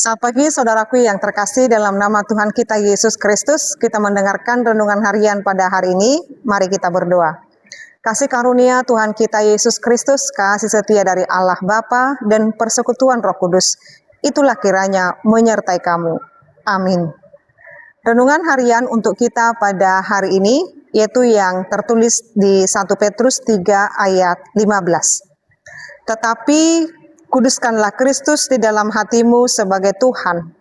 Selamat pagi saudaraku yang terkasih, dalam nama Tuhan kita Yesus Kristus, kita mendengarkan renungan harian pada hari ini. Mari kita berdoa. Kasih karunia Tuhan kita Yesus Kristus, kasih setia dari Allah Bapa dan persekutuan Roh Kudus, itulah kiranya menyertai kamu. Amin. Renungan harian untuk kita pada hari ini, yaitu yang tertulis di 1 Petrus 3 ayat 15. Tetapi kuduskanlah Kristus di dalam hatimu sebagai Tuhan,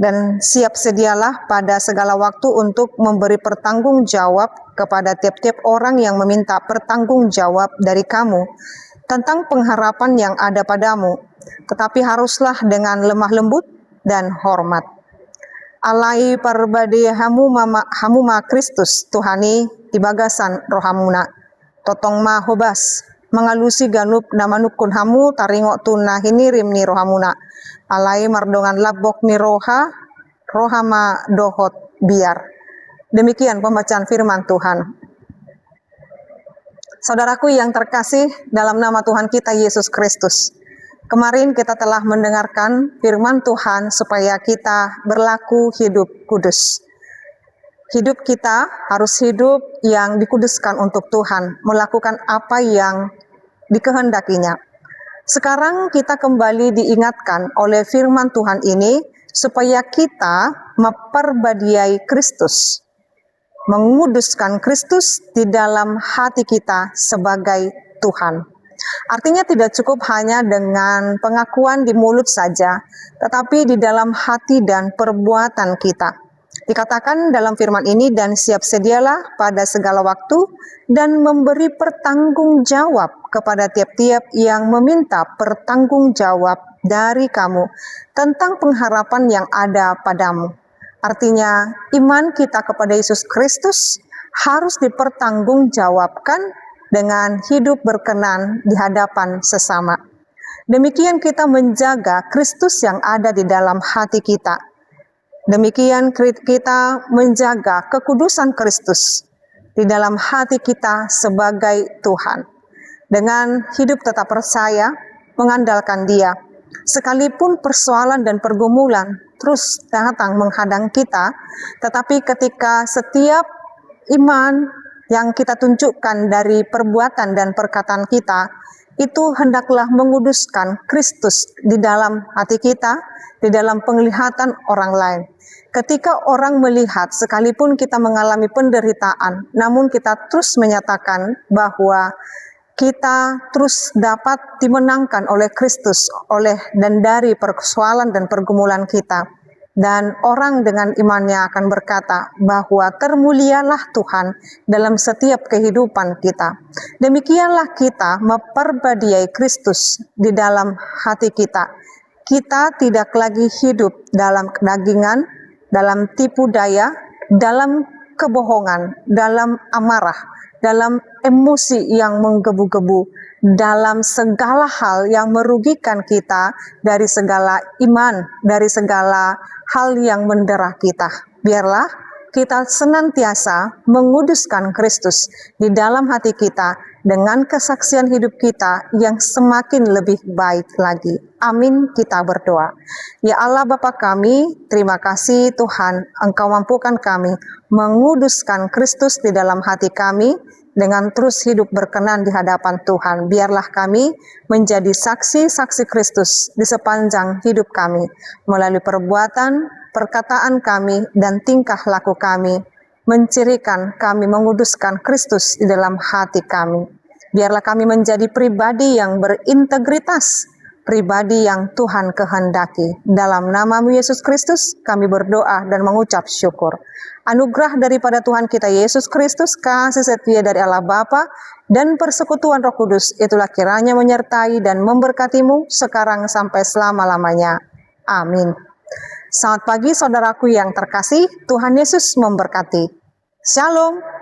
dan siap sedialah pada segala waktu untuk memberi pertanggungjawab kepada tiap-tiap orang yang meminta pertanggungjawab dari kamu tentang pengharapan yang ada padamu, tetapi haruslah dengan lemah lembut dan hormat. Alai parbade hamuma Kristus Tuhani tibagasan rohamuna totong ma hobas mengalusi ganup namanukun hamu taringok tunah ini rimni rohamuna alai mardongan labok ni rohama dohot biar. Demikian pembacaan firman Tuhan. Saudaraku yang terkasih, dalam nama Tuhan kita Yesus Kristus, kemarin kita telah mendengarkan firman Tuhan supaya kita berlaku hidup kudus. Hidup kita harus hidup yang dikuduskan untuk Tuhan, melakukan apa yang dikehendakinya. Sekarang kita kembali diingatkan oleh firman Tuhan ini supaya kita memperbadiai Kristus, menguduskan Kristus di dalam hati kita sebagai Tuhan. Artinya tidak cukup hanya dengan pengakuan di mulut saja, tetapi di dalam hati dan perbuatan kita. Dikatakan dalam firman ini, dan siap sedialah pada segala waktu dan memberi pertanggungjawab kepada tiap-tiap yang meminta pertanggungjawab dari kamu tentang pengharapan yang ada padamu. Artinya iman kita kepada Yesus Kristus harus dipertanggungjawabkan dengan hidup berkenan di hadapan sesama. Demikian kita menjaga Kristus yang ada di dalam hati kita. Demikian kita menjaga kekudusan Kristus di dalam hati kita sebagai Tuhan. Dengan hidup tetap percaya, mengandalkan Dia. Sekalipun persoalan dan pergumulan terus datang menghadang kita, tetapi ketika setiap iman yang kita tunjukkan dari perbuatan dan perkataan kita, itu hendaklah menguduskan Kristus di dalam hati kita, di dalam penglihatan orang lain. Ketika orang melihat, sekalipun kita mengalami penderitaan, namun kita terus menyatakan bahwa kita terus dapat dimenangkan oleh Kristus, oleh dan dari persoalan dan pergumulan kita. Dan orang dengan imannya akan berkata bahwa termulialah Tuhan dalam setiap kehidupan kita. Demikianlah kita memperbadiai Kristus di dalam hati kita. Kita tidak lagi hidup dalam kedagingan, dalam tipu daya, dalam kebohongan, dalam amarah, dalam emosi yang menggebu-gebu, dalam segala hal yang merugikan kita, dari segala iman, dari segala hal yang mendera kita. Biarlah kita senantiasa menguduskan Kristus di dalam hati kita dengan kesaksian hidup kita yang semakin lebih baik lagi. Amin, kita berdoa. Ya Allah Bapa kami, terima kasih Tuhan, Engkau mampukan kami menguduskan Kristus di dalam hati kami dengan terus hidup berkenan di hadapan Tuhan. Biarlah kami menjadi saksi-saksi Kristus di sepanjang hidup kami, melalui perbuatan, perkataan kami, dan tingkah laku kami, mencirikan kami menguduskan Kristus di dalam hati kami. Biarlah kami menjadi pribadi yang berintegritas, pribadi yang Tuhan kehendaki. Dalam nama-Mu Yesus Kristus, kami berdoa dan mengucap syukur. Anugerah daripada Tuhan kita Yesus Kristus, kasih setia dari Allah Bapa, dan persekutuan Roh Kudus, itulah kiranya menyertai dan memberkati-Mu sekarang sampai selama-lamanya. Amin. Selamat pagi saudaraku yang terkasih, Tuhan Yesus memberkati. Shalom.